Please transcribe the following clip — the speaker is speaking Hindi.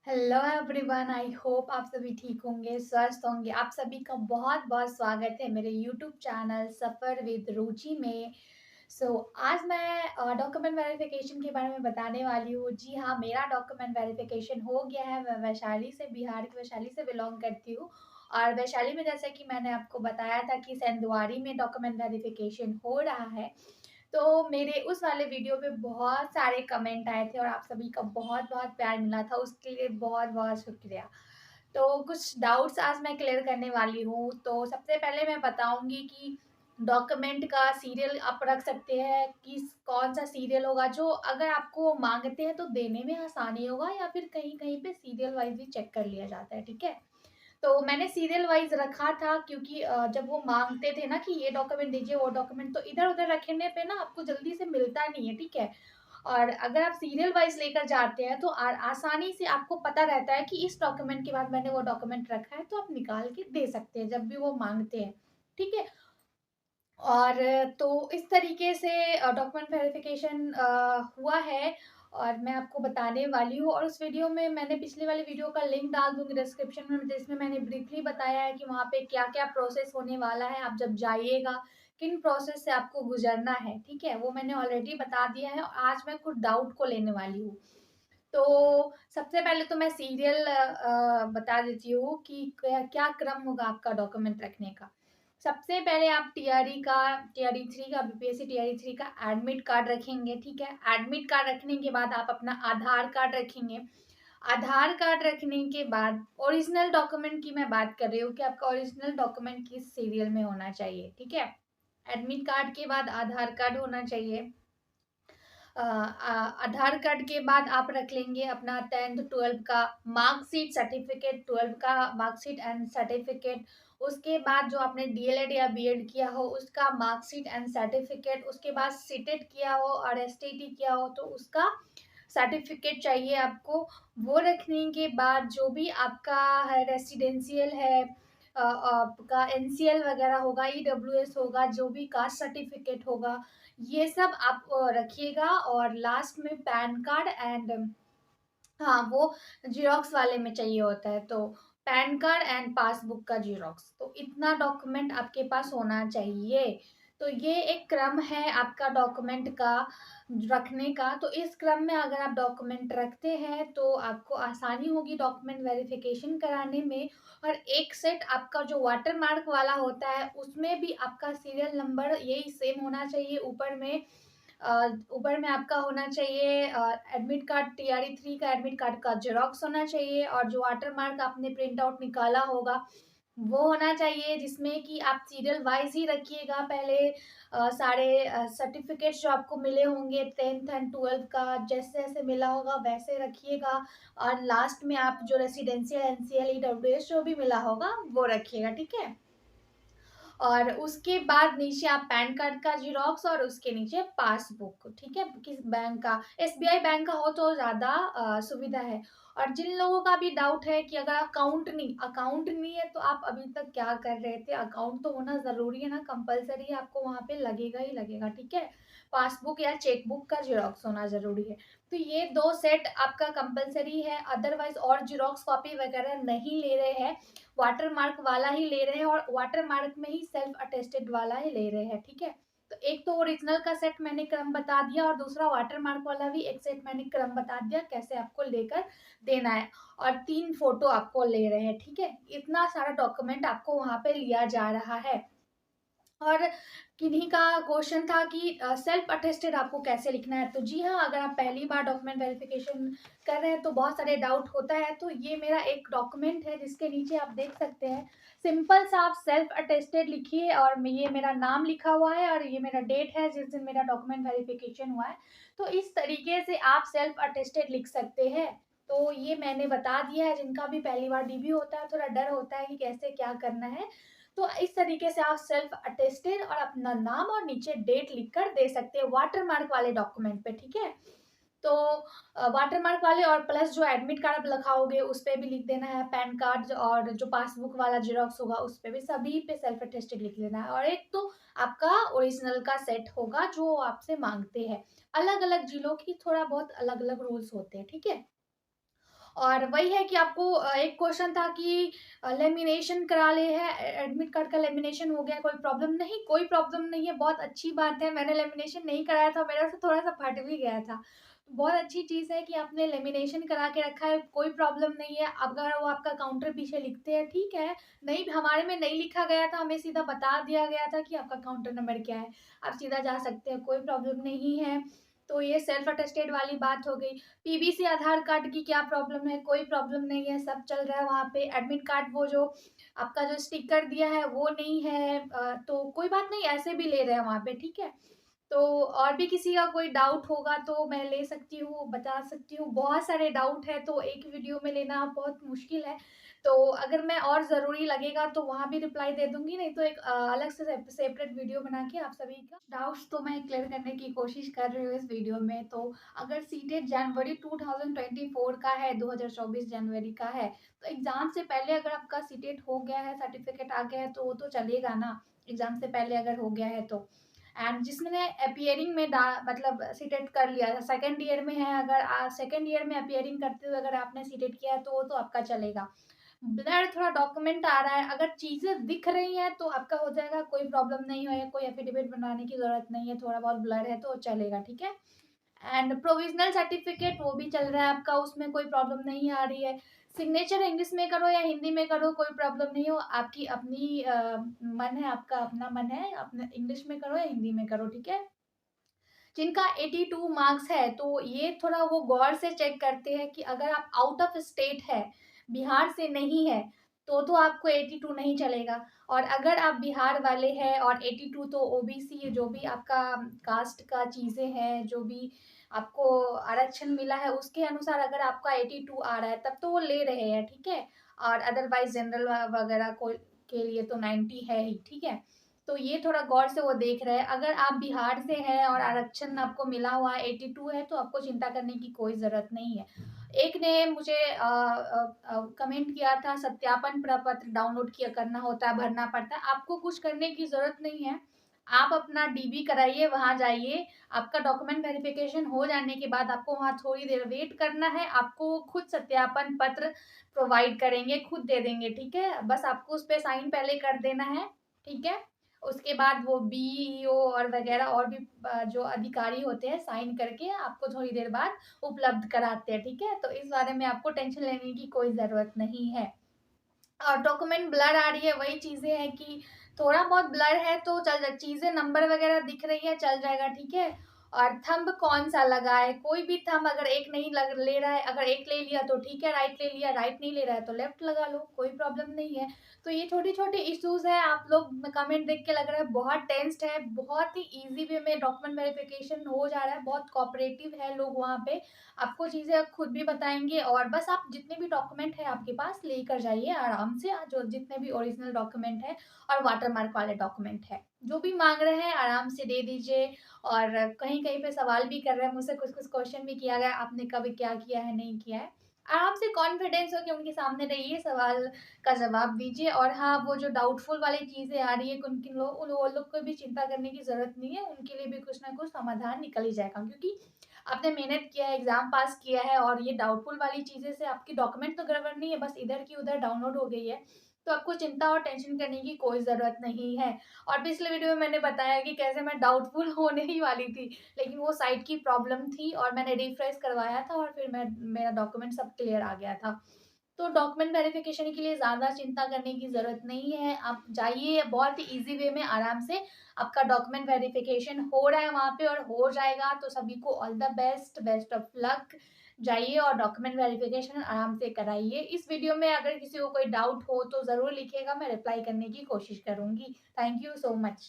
हेलो एवरीवन, आई होप आप सभी ठीक होंगे, स्वस्थ होंगे। आप सभी का बहुत बहुत स्वागत है मेरे यूट्यूब चैनल सफ़र विद रुचि में। आज मैं डॉक्यूमेंट वेरिफिकेशन के बारे में बताने वाली हूँ। जी हाँ, मेरा डॉक्यूमेंट वेरिफिकेशन हो गया है। मैं वैशाली से, बिहार के वैशाली से बिलोंग करती हूँ। और वैशाली में जैसे कि मैंने आपको बताया था कि सेंधुआरी में डॉक्यूमेंट वेरिफिकेशन हो रहा है। तो मेरे उस वाले वीडियो पे बहुत सारे कमेंट आए थे और आप सभी का बहुत-बहुत प्यार मिला था, उसके लिए बहुत-बहुत शुक्रिया। तो कुछ डाउट्स आज मैं क्लियर करने वाली हूँ। तो सबसे पहले मैं बताऊँगी कि डॉक्यूमेंट का सीरियल आप रख सकते हैं कि कौन-सा सीरियल होगा जो अगर आपको माँगते हैं तो देने में आसानी होगा, या फिर कहीं-कहीं पे सीरियल वाइज़ भी चेक कर लिया जाता है, ठीक है? तो मैंने सीरियल वाइज़ रखा था क्योंकि जब वो माँगते थे ना कि ये डॉक्यूमेंट दीजिए, वो डॉक्यूमेंट, तो इधर-उधर रखने पे ना आपको जल्दी से मिलता नहीं है, ठीक है? और अगर आप सीरियल वाइज़ लेकर जाते हैं तो आसानी से आपको पता रहता है कि इस डॉक्यूमेंट के बाद मैंने वो डॉक्यूमेंट रखा है, तो आप निकाल के दे सकते हैं जब भी वो माँगते हैं, ठीक है? और तो इस तरीके से डॉक्यूमेंट वेरिफिकेशन हुआ है और मैं आपको बताने वाली हूँ। और उस वीडियो में मैंने पिछले वाली वीडियो का लिंक डाल दूँगी डिस्क्रिप्शन में, जिसमें मैंने ब्रीफली बताया है कि वहाँ पे क्या-क्या प्रोसेस होने वाला है, आप जब जाइएगा, किन प्रोसेस से आपको गुज़रना है, ठीक है? वो मैंने ऑलरेडी बता दिया है और आज मैं कुछ डाउट को लेने वाली हूँ। तो सबसे पहले तो मैं सीरियल बता देती हूँ कि क्या क्या क्रम होगा आपका डॉक्यूमेंट रखने का। सबसे पहले आप टीआरई का, टीआरई 3 का, बीपीएससी टीआरई 3 का एडमिट कार्ड रखेंगे, ठीक है? एडमिट कार्ड रखने के बाद आप अपना आधार कार्ड रखेंगे। आधार कार्ड रखने के बाद ओरिजिनल डॉक्यूमेंट की मैं बात कर रही हूँ कि आपका ओरिजिनल डॉक्यूमेंट किस सीरियल में होना चाहिए, ठीक है? एडमिट कार्ड के बाद आधार कार्ड होना चाहिए। आधार कार्ड के बाद आप रख लेंगे अपना 10th-12th का मार्कशीट सर्टिफिकेट, 12th का मार्कशीट एंड सर्टिफिकेट। उसके बाद जो आपने डीएलएड या बीएड किया हो उसका मार्कशीट एंड सर्टिफिकेट। उसके बाद सीटेट किया हो और एसटीटी किया हो तो उसका सर्टिफिकेट चाहिए आपको। वो रखने के बाद जो भी आपका है रेसिडेंशियल है, आपका एनसीएल वगैरह होगा, ईडब्ल्यूएस होगा, जो भी कास्ट सर्टिफिकेट होगा, ये सब आप रखिएगा। और लास्ट में पैन कार्ड एंड हाँ, वो ज़ेरॉक्स वाले में चाहिए होता है, तो पैन कार्ड एंड पासबुक का ज़ेरॉक्स, तो इतना डॉक्यूमेंट आपके पास होना चाहिए। तो ये एक क्रम है आपका डॉक्यूमेंट का रखने का। तो इस क्रम में अगर आप डॉक्यूमेंट रखते हैं, तो आपको आसानी होगी डॉक्यूमेंट वेरिफ़िकेशन कराने में। और एक सेट आपका जो वाटरमार्क वाला होता है, उसमें भी आपका सीरियल नंबर यही सेम होना चाहिए। ऊपर में आपका होना चाहिए एडमिट कार्ड, टीआरई 3 का एडमिट कार्ड का ज़ेरॉक्स होना चाहिए और जो वाटरमार्क आपने प्रिंट आउट निकाला होगा, वो होना चाहिए, जिसमें कि आप सीरियल वाइज़ ही रखिएगा। पहले सारे सर्टिफ़िकेट्स जो आपको मिले होंगे 10th एंड 12th का, जैसे-जैसे मिला होगा वैसे रखिएगा। और लास्ट में आप जो रेसिडेंशियल, एनसीएल, ईडब्ल्यूएस जो भी मिला होगा, वो रखिएगा, ठीक है? और उसके बाद नीचे आप पैन कार्ड का ज़ेरॉक्स और उसके नीचे पासबुक, ठीक है? किस बैंक का, एसबीआई बैंक का हो तो ज़्यादा सुविधा है। और जिन लोगों का भी डाउट है कि अगर अकाउंट नहीं है तो आप अभी तक क्या कर रहे थे? अकाउंट तो होना ज़रूरी है ना, कंपल्सरी आपको वहाँ पे लगेगा ही लगेगा, ठीक है? पासबुक या चेकबुक का ज़ेरॉक्स होना ज़रूरी है। तो ये 2 सेट आपका कंपल्सरी है, अदरवाइज़ और ज़ेरॉक्स कॉपी वगैरह नहीं ले रहे हैं। वाटरमार्क वाला ही ले रहे हैं और वाटरमार्क में ही सेल्फ अटेस्टेड वाला ही ले रहे हैं, ठीक है? तो एक तो ओरिजिनल का सेट मैंने क्रम बता दिया और दूसरा वाटरमार्क वाला भी एक सेट मैंने क्रम बता दिया कैसे आपको लेकर देना है। और 3 फ़ोटो आपको ले रहे हैं, ठीक है? इतना सारा डॉक्यूमेंट आपको वहाँ पे लिया जा रहा है। और किन्हीं का क्वेश्चन था कि सेल्फ अटेस्टेड आपको कैसे लिखना है? तो जी हाँ, अगर आप पहली बार डॉक्यूमेंट वेरिफिकेशन कर रहे हैं तो बहुत सारे डाउट होता है। तो ये मेरा एक डॉक्यूमेंट है जिसके नीचे आप देख सकते हैं, सिंपल सा आप सेल्फ अटेस्टेड लिखिए और ये मेरा नाम लिखा हुआ है और ये मेरा डेट है जिस दिन मेरा डॉक्यूमेंट वेरिफिकेशन हुआ है। तो इस तरीके से आप सेल्फ अटेस्टेड लिख सकते हैं। तो ये मैंने बता दिया है, जिनका भी पहली बार डीबी होता है, थोड़ा डर होता है कि कैसे क्या करना है। तो इस तरीके से आप सेल्फ अटेस्टेड और अपना नाम और नीचे डेट लिखकर दे सकते हैं वाटरमार्क वाले डॉक्यूमेंट पे, ठीक है? तो वाटरमार्क वाले और प्लस जो एडमिट कार्ड आप लिखाओगे उस पे भी लिख देना है, पैन कार्ड और जो पासबुक वाला ज़ेरॉक्स होगा उस पे भी, सभी पे सेल्फ अटेस्टेड लिख लेना है। और एक तो आपका ओरिजिनल का सेट होगा जो आपसे माँगते हैं। अलग-अलग जिलों की थोड़ा बहुत अलग-अलग रूल्स होते हैं, ठीक है? और वही है कि आपको एक क्वेश्चन था कि लेमिनेशन करा ले है, एडमिट कार्ड का लेमिनेशन हो गया, कोई प्रॉब्लम नहीं, कोई प्रॉब्लम नहीं है, बहुत अच्छी बात है। मैंने लेमिनेशन नहीं कराया था, मेरा से थोड़ा-सा फट भी गया था। बहुत अच्छी चीज़ है कि आपने लेमिनेशन करा के रखा है, कोई प्रॉब्लम नहीं है। अगर वो आपका काउंटर पीछे लिखते हैं, ठीक है, नहीं हमारे में नहीं लिखा गया था, हमें सीधा बता दिया गया था कि आपका काउंटर नंबर क्या है, आप सीधा जा सकते हैं, कोई प्रॉब्लम नहीं है। तो ये सेल्फ अटेस्टेड वाली बात हो गई। पीबीसी आधार कार्ड की क्या प्रॉब्लम है? कोई प्रॉब्लम नहीं है, सब चल रहा है वहाँ पे। एडमिट कार्ड वो जो आपका जो स्टिकर दिया है वो नहीं है, तो कोई बात नहीं, ऐसे भी ले रहे हैं वहाँ पे, ठीक है। तो और भी किसी का कोई डाउट होगा तो मैं ले सकती हूँ, बता सकती हूँ। बहुत सारे डाउट है तो एक वीडियो में लेना बहुत मुश्किल है। तो अगर मैं और ज़रूरी लगेगा तो वहाँ भी रिप्लाई दे दूँगी, नहीं तो एक अलग से सेपरेट वीडियो बना के आप सभी का डाउट्स तो मैं क्लियर करने की कोशिश कर रही हूँ इस वीडियो में। तो अगर सीटेट जनवरी 2024 का है, 2024 जनवरी का है, तो एग्ज़ाम से पहले अगर आपका सीटेट हो गया है, सर्टिफ़िकेट आ गया है तो वो तो चलेगा ना, एग्ज़ाम से पहले अगर हो गया है तो। एंड जिसने अपीयरिंग में मतलब सीटेट कर लिया है, सेकंड ईयर में है, अगर सेकंड ईयर में अपीयरिंग करते हुए अगर आपने सीटेट किया है तो वो तो आपका चलेगा। ब्लर थोड़ा डॉक्यूमेंट आ रहा है, अगर चीज़ें दिख रही हैं तो आपका हो जाएगा, कोई प्रॉब्लम नहीं है, कोई एफिडेविट बनवाने की ज़रूरत नहीं है, थोड़ा बहुत ब्लर है तो चलेगा, ठीक है। एंड प्रोविजनल सर्टिफिकेट वो भी चल रहा है आपका, उसमें कोई प्रॉब्लम नहीं आ रही है। सिग्नेचर इंग्लिश में करो या हिंदी में करो, कोई प्रॉब्लम नहीं हो, आपकी अपनी मन है, आपका अपना मन है, अपने इंग्लिश में करो या हिंदी में करो, ठीक है। जिनका 82 मार्क्स है तो ये थोड़ा वो गौर से चेक करते हैं कि अगर आप आउट ऑफ स्टेट है, बिहार से नहीं है, तो आपको 82 नहीं चलेगा। और अगर आप बिहार वाले हैं और 82 तो ओबीसी जो भी आपका कास्ट का चीज़ें हैं, जो भी आपको आरक्षण मिला है उसके अनुसार अगर आपका 82 आ रहा है तब तो वो ले रहे हैं, ठीक है। और अदरवाइज़ जनरल वगैरह को के लिए तो 90 है ही, ठीक है। तो ये थोड़ा गौर से वो देख रहे हैं। अगर आप बिहार से हैं और आरक्षण आपको मिला हुआ है, 82 है, तो आपको चिंता करने की कोई ज़रूरत नहीं है। एक ने मुझे कमेंट किया था, सत्यापन प्रपत्र डाउनलोड किया करना होता है, भरना पड़ता है। आपको कुछ करने की ज़रूरत नहीं है। आप अपना डीबी कराइए, वहाँ जाइए, आपका डॉक्यूमेंट वेरिफिकेशन हो जाने के बाद आपको वहाँ थोड़ी देर वेट करना है। आपको खुद सत्यापन पत्र प्रोवाइड करेंगे, खुद दे देंगे, ठीक है। बस आपको उस पे साइन पहले कर देना है, ठीक है। उसके बाद वो बीईओ और वगैरह और भी जो अधिकारी होते हैं साइन करके आपको थोड़ी देर बाद उपलब्ध कराते हैं, ठीक है। तो इस बारे में आपको टेंशन लेने की कोई ज़रूरत नहीं है। और डॉक्यूमेंट ब्लर आ रही है, वही चीज़ें हैं कि थोड़ा बहुत ब्लर है तो चल जाए, चीज़ें नंबर वगैरह दिख रही है, चल जाएगा, ठीक है। और थंब कौन सा लगा है, कोई भी थंब अगर एक नहीं ले रहा है, अगर एक ले लिया तो ठीक है, राइट ले लिया, राइट नहीं ले रहा है तो लेफ्ट लगा लो, कोई प्रॉब्लम नहीं है। तो ये छोटे छोटे इश्यूज है। आप लोग कमेंट देख के लग रहा है बहुत टेंस्ड है, बहुत ही इजी वे में डॉक्यूमेंट वेरिफिकेशन हो जा रहा है, बहुत कोऑपरेटिव है लोग वहाँ पे, आपको चीज़ें खुद भी बताएँगे। और बस आप जितने भी डॉक्यूमेंट हैं आपके पास लेकर जाइए आराम से, जो जितने भी ओरिजिनल डॉक्यूमेंट हैं और वाटरमार्क वाले डॉक्यूमेंट हैं। जो भी माँग रहे हैं आराम से दे दीजिए। और कहीं-कहीं पे सवाल भी कर रहे हैं मुझसे, कुछ-कुछ क्वेश्चन भी किया गया, आपने कभी क्या किया है, नहीं किया है। आराम से कॉन्फिडेंस होके उनके सामने रहिए, सवाल का जवाब दीजिए। और हाँ, वो जो डाउटफुल वाली चीज़ें आ रही है, किन-किन लोग उन वो लोग को भी चिंता करने की ज़रूरत नहीं है, उनके लिए भी कुछ ना कुछ समाधान निकल ही जाएगा। क्योंकि आपने मेहनत किया है, एग्ज़ाम पास किया है और ये डाउटफुल वाली चीज़ें से आपकी डॉक्यूमेंट तो गड़बड़ नहीं है, बस इधर की उधर डाउनलोड हो गई है, तो आपको चिंता और टेंशन करने की कोई ज़रूरत नहीं है। और पिछले वीडियो में मैंने बताया कि कैसे मैं डाउटफुल होने ही वाली थी, लेकिन वो साइट की प्रॉब्लम थी और मैंने रिफ्रेश करवाया था और फिर मेरा डॉक्यूमेंट सब क्लियर आ गया था। तो डॉक्यूमेंट वेरिफिकेशन के लिए ज़्यादा चिंता करने की ज़रूरत नहीं है। आप जाइए, बहुत ही ईज़ी वे में आराम से आपका डॉक्यूमेंट वेरिफिकेशन हो रहा है वहाँ पे और हो जाएगा। तो सभी को all the best, best of luck. जाइए और डॉक्यूमेंट वेरिफिकेशन आराम से कराइए। इस वीडियो में अगर किसी को कोई डाउट हो तो ज़रूर लिखिएगा, मैं रिप्लाई करने की कोशिश करूँगी। Thank you so much.